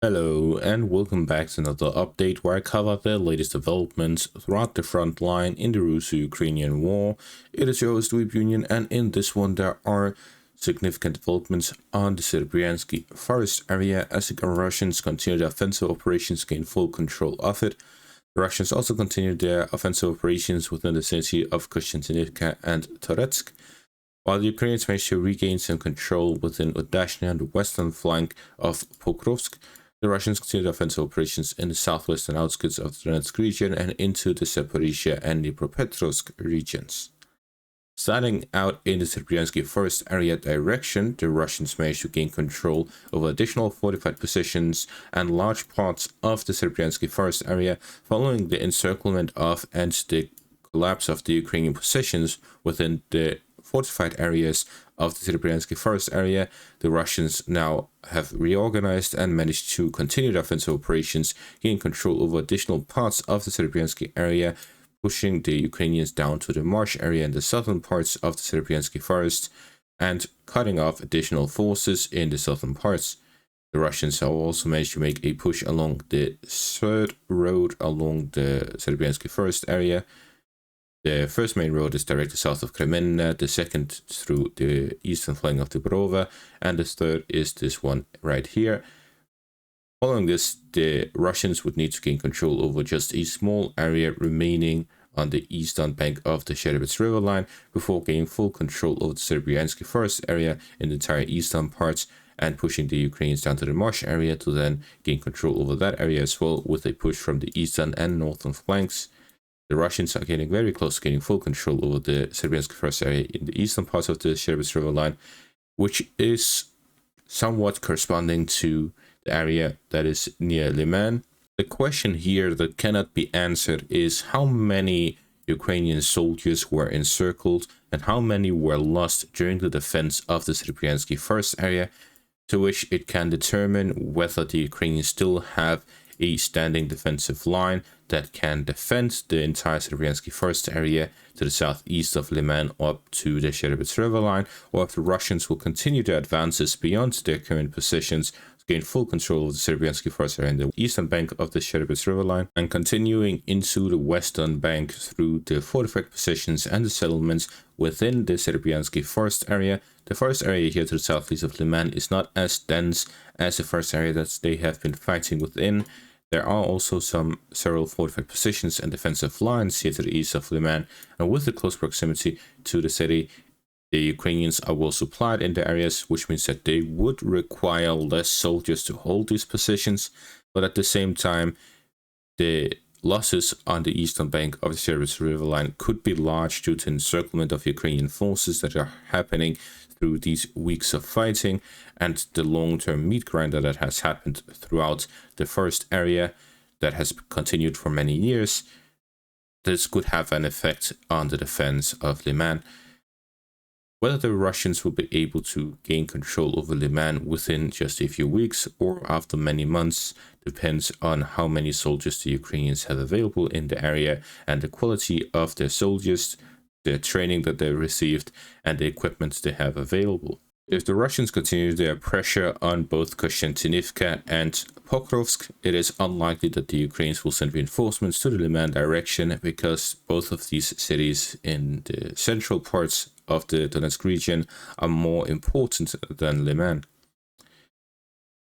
Hello and welcome back to another update where I cover the latest developments throughout the front line in the Russo-Ukrainian war. It is your host Weeb Union, and in this one there are significant developments on the Serebriansky forest area as the Russians continue their offensive operations to gain full control of it. The Russians also continue their offensive operations within the city of Kushinka and Toretsk, while the Ukrainians managed to regain some control within Odashna and the western flank of Pokrosk. The Russians continued offensive operations in the southwestern outskirts of the Toretsk region and into the Zaporizhia and Dnipropetrovsk regions. Starting out in the Serebriansky forest area direction, the Russians managed to gain control over additional fortified positions and large parts of the Serebriansky forest area following the encirclement of and the collapse of the Ukrainian positions within the fortified areas of the Serebriansky forest area. The Russians now have reorganized and managed to continue their offensive operations, gain control over additional parts of the Serebriansky area, pushing the Ukrainians down to the marsh area in the southern parts of the Serebriansky forest and cutting off additional forces in the southern parts. The Russians have also managed to make a push along the third road along the Serebriansky forest area. The first main road is directly south of Leman, the second through the eastern flank of the Borova, and the third is this one right here. Following this, the Russians would need to gain control over just a small area remaining on the eastern bank of the Serebriansky river line before gaining full control over the Serebriansky forest area in the entire eastern parts and pushing the Ukrainians down to the marsh area to then gain control over that area as well, with a push from the eastern and northern flanks. The Russians are getting very close to gaining full control over the Serebriansky forest area in the eastern parts of the Serebriansky river line, which is somewhat corresponding to the area that is near Leman. The question here that cannot be answered is how many Ukrainian soldiers were encircled and how many were lost during the defense of the Serebriansky forest area, to which it can determine whether the Ukrainians still have a standing defensive line that can defend the entire Serebriansky forest area to the southeast of Leman up to the Serebriansky river line, or if the Russians will continue their advances beyond their current positions to gain full control of the Serebriansky forest area in the eastern bank of the Serebriansky river line and continuing into the western bank through the fortified positions and the settlements within the Serebriansky forest area. The forest area here to the southeast of Leman is not as dense as the forest area that they have been fighting within. There are also several fortified positions and defensive lines here to the east of Leman, and with the close proximity to the city, the Ukrainians are well supplied in the areas, which means that they would require less soldiers to hold these positions, but at the same time, the losses on the eastern bank of the Serebriansky river line could be large due to encirclement of Ukrainian forces that are happening through these weeks of fighting and the long-term meat grinder that has happened throughout the forest area that has continued for many years. This could have an effect on the defense of Leman. Whether the Russians will be able to gain control over Leman within just a few weeks or after many months depends on how many soldiers the Ukrainians have available in the area and the quality of their soldiers, the training that they received, and the equipment they have available. If the Russians continue their pressure on both Kushinka and Pokrosk, it is unlikely that the Ukrainians will send reinforcements to the Leman direction, because both of these cities in the central parts of the Donetsk region are more important than Leman.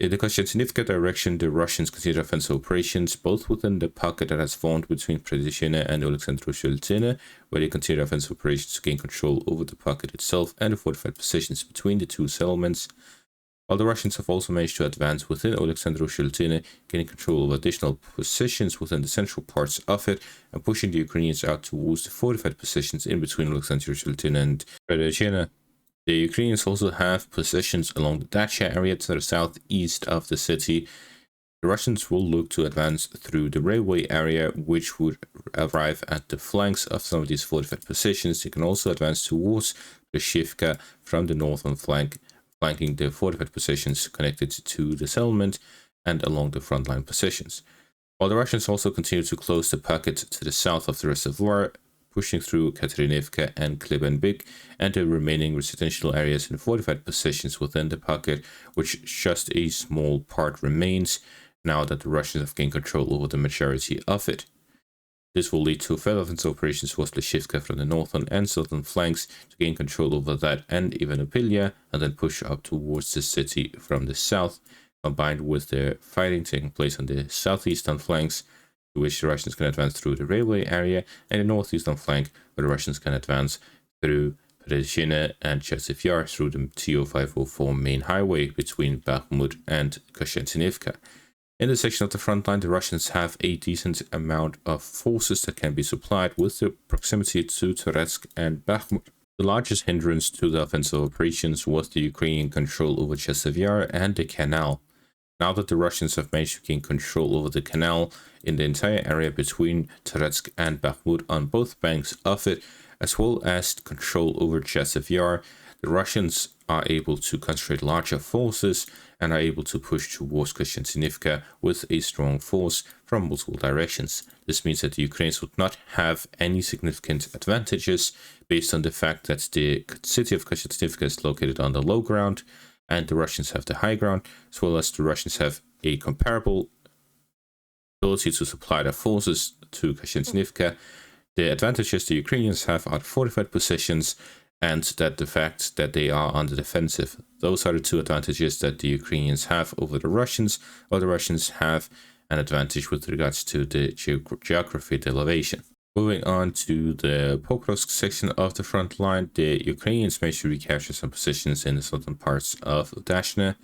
In the Kushinka direction, the Russians continue offensive operations both within the pocket that has formed between Predichina and Encirclement, where they continue offensive operations to gain control over the pocket itself and the fortified positions between the two settlements, while the Russians have also managed to advance within Encirclement, gaining control of additional positions within the central parts of it and pushing the Ukrainians out towards the fortified positions in between Encirclement and Predichina. The Ukrainians also have positions along the Dacha area to the southeast of the city. The Russians will look to advance through the railway area, which would arrive at the flanks of some of these fortified positions. They can also advance towards Kushinka from the northern flank, flanking the fortified positions connected to the settlement and along the frontline positions. While the Russians also continue to close the pocket to the south of the reservoir, pushing through Katerinivka and Klebenbyk and the remaining residential areas in fortified positions within the pocket, which just a small part remains now that the Russians have gained control over the majority of it. This will lead to further offensive operations towards Lishivka from the northern and southern flanks to gain control over that and Ivanopilia, and then push up towards the city from the south, combined with the fighting taking place on the southeastern flanks, to which the Russians can advance through the railway area, and the northeastern flank, where the Russians can advance through Prezhina and Chersev Yar through the TO504 main highway between Bakhmut and Kushinka. In this section of the front line, the Russians have a decent amount of forces that can be supplied with the proximity to Toretsk and Bakhmut. The largest hindrance to the offensive operations was the Ukrainian control over Chersev Yar and the canal. Now that the Russians have managed to gain control over the canal in the entire area between Toretsk and Bakhmut on both banks of it, as well as control over Chersev Yar, the Russians are able to concentrate larger forces and are able to push towards Kushinka with a strong force from multiple directions. This means that the Ukrainians would not have any significant advantages based on the fact that the city of Kushinka is located on the low ground and the Russians have the high ground, as well as the Russians have a comparable ability to supply their forces to Kushinka. The advantages the Ukrainians have are fortified positions and that the fact that they are on the defensive. Those are the two advantages that the Ukrainians have over the Russians, while the Russians have an advantage with regards to the geography, the elevation. Moving on to the Pokrosk section of the front line, the Ukrainians managed to recapture some positions in the southern parts of Odashna.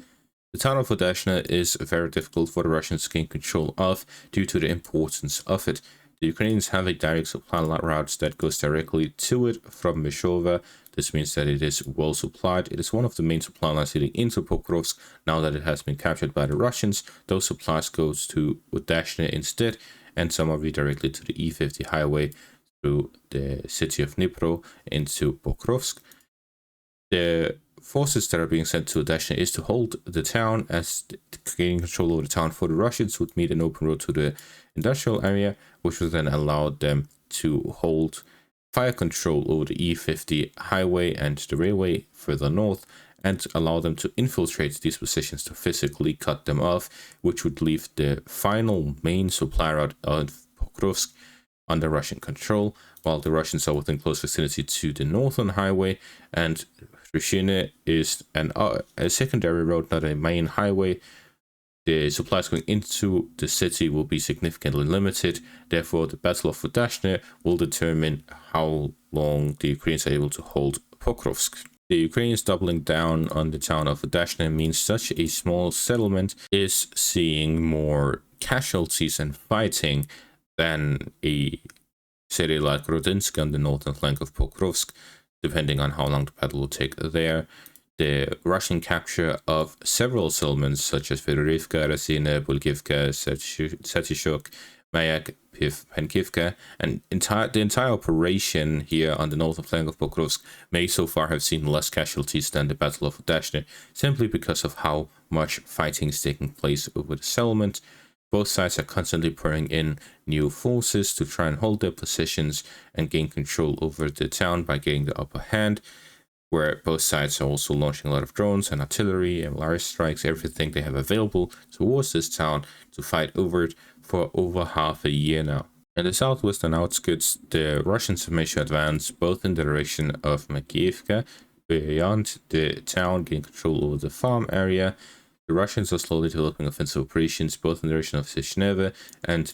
The town of Odashna is very difficult for the Russians to gain control of due to the importance of it. The Ukrainians have a direct supply route that goes directly to it from Myshova. This means that it is well supplied. It is one of the main supply lines leading into Pokrovsk. Now that it has been captured by the Russians, those supplies go to Odashna instead, and some are redirected to the E50 highway through the city of Dnipro into Pokrovsk. The forces that are being sent to Odashna is to hold the town, as gaining control over the town for the Russians would mean an open road to the industrial area, which would then allow them to hold fire control over the E50 highway and the railway further north, and allow them to infiltrate these positions to physically cut them off, which would leave the final main supply route of Pokrovsk under Russian control, while the Russians are within close vicinity to the northern highway, and Prezhina is a secondary road, not a main highway. The supplies going into the city will be significantly limited. Therefore, the Battle of Odashna will determine how long the Ukrainians are able to hold Pokrovsk. The Ukrainians doubling down on the town of Odashna means such a small settlement is seeing more casualties and fighting than a city like Rodinsk on the northern flank of Pokrovsk, depending on how long the battle will take there. The Russian capture of several settlements such as Fedorivka, Rasina, Bulgivka, Satishok, Mayak, Pankivka, and the entire operation here on the northern flank of Pokrovsk may so far have seen less casualties than the Battle of Odashna, simply because of how much fighting is taking place over the settlement. Both sides are constantly pouring in new forces to try and hold their positions and gain control over the town by getting the upper hand, where both sides are also launching a lot of drones and artillery and large strikes, everything they have available towards this town to fight over it for over half a year now. In the southwestern outskirts, the Russians have managed to advance both in the direction of Makiivka, beyond the town, getting control over the farm area. The Russians are slowly developing offensive operations both in the direction of Sishneve and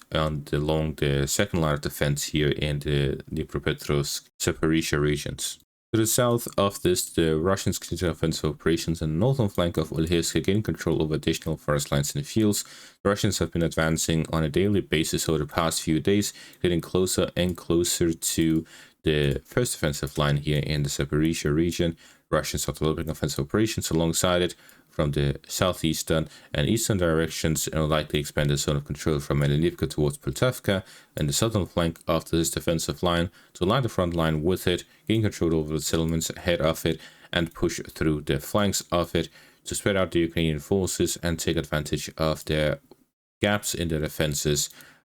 along the second line of defense here in the Dnipropetrovsk, Zaporizhia regions. To the south of this, the Russians continue offensive operations in the northern flank of Olhirsk, gaining control over additional forest lines in the fields. The Russians have been advancing on a daily basis over the past few days, getting closer and closer to the first offensive line here in the Zaporizhia region. Russians are developing offensive operations alongside it from the southeastern and eastern directions, and will likely expand the zone of control from Melenivka towards Poltavka and the southern flank of this defensive line to line the front line with it, gain control over the settlements ahead of it, and push through the flanks of it to spread out the Ukrainian forces and take advantage of their gaps in their defenses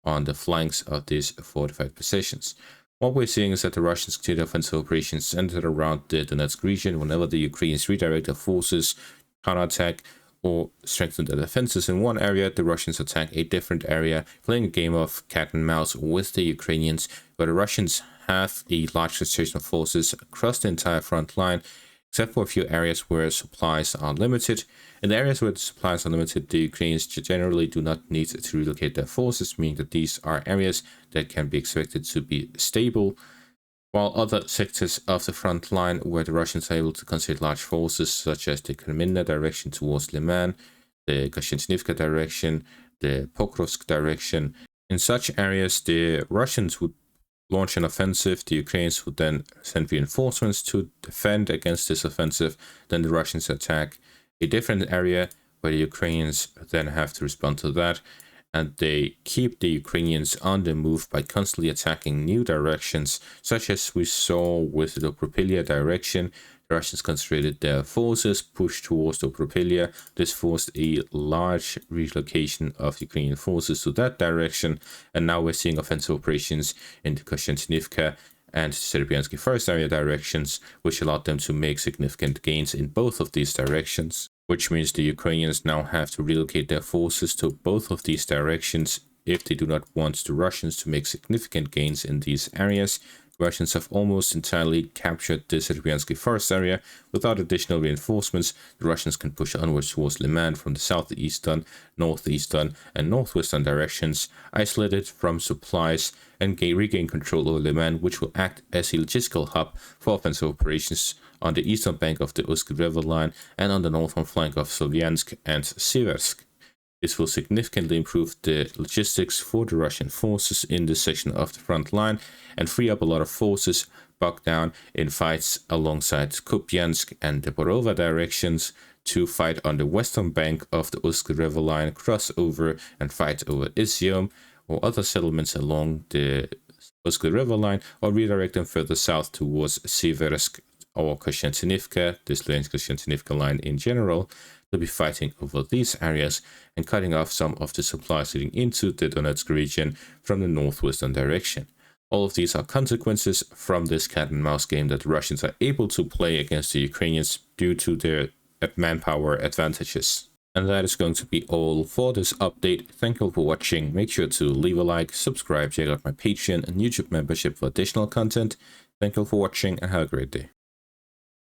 on the flanks of these fortified positions. What we're seeing is that the Russians continue offensive operations centered around the Donetsk region whenever the Ukrainians redirect their forces, counterattack, or strengthen their defenses in one area, the Russians attack a different area, playing a game of cat and mouse with the Ukrainians, where the Russians have a large concentration of forces across the entire front line, except for a few areas where supplies are limited. In the areas where the supplies are limited, the Ukrainians generally do not need to relocate their forces, meaning that these are areas that can be expected to be stable, while other sectors of the front line where the Russians are able to concentrate large forces, such as the Kreminna direction towards Leman, the Kushinka direction, the Pokrosk direction. In such areas, the Russians would launch an offensive, the Ukrainians would then send reinforcements to defend against this offensive, then the Russians attack a different area where the Ukrainians then have to respond to that, and they keep the Ukrainians on the move by constantly attacking new directions, such as we saw with the Dobropilya direction. The Russians concentrated their forces, pushed towards Dobropilya. This forced a large relocation of Ukrainian forces to that direction, and now we're seeing offensive operations in the Kushinka and Serebriansky first area directions, which allowed them to make significant gains in both of these directions, which means the Ukrainians now have to relocate their forces to both of these directions if they do not want the Russians to make significant gains in these areas. The Russians have almost entirely captured the Serebriansky forest area. Without additional reinforcements, the Russians can push onwards towards Leman from the southeastern, northeastern, and northwestern directions, isolated from supplies, and regain control over Leman, which will act as a logistical hub for offensive operations on the eastern bank of the Usk River line and on the northern flank of Sriyansky and Seversk. This will significantly improve the logistics for the Russian forces in this section of the front line and free up a lot of forces bogged down in fights alongside Kupiansk and the Borova directions to fight on the western bank of the Usk River line, cross over and fight over Izium or other settlements along the Usk River line, or redirect them further south towards Seversk or Kushinka, the Sriyansky-Kushinka line in general. They'll be fighting over these areas and cutting off some of the supplies leading into the Donetsk region from the northwestern direction. All of these are consequences from this cat and mouse game that the Russians are able to play against the Ukrainians due to their manpower advantages. And that is going to be all for this update. Thank you all for watching. Make sure to leave a like, subscribe, check out my Patreon and YouTube membership for additional content. Thank you all for watching and have a great day.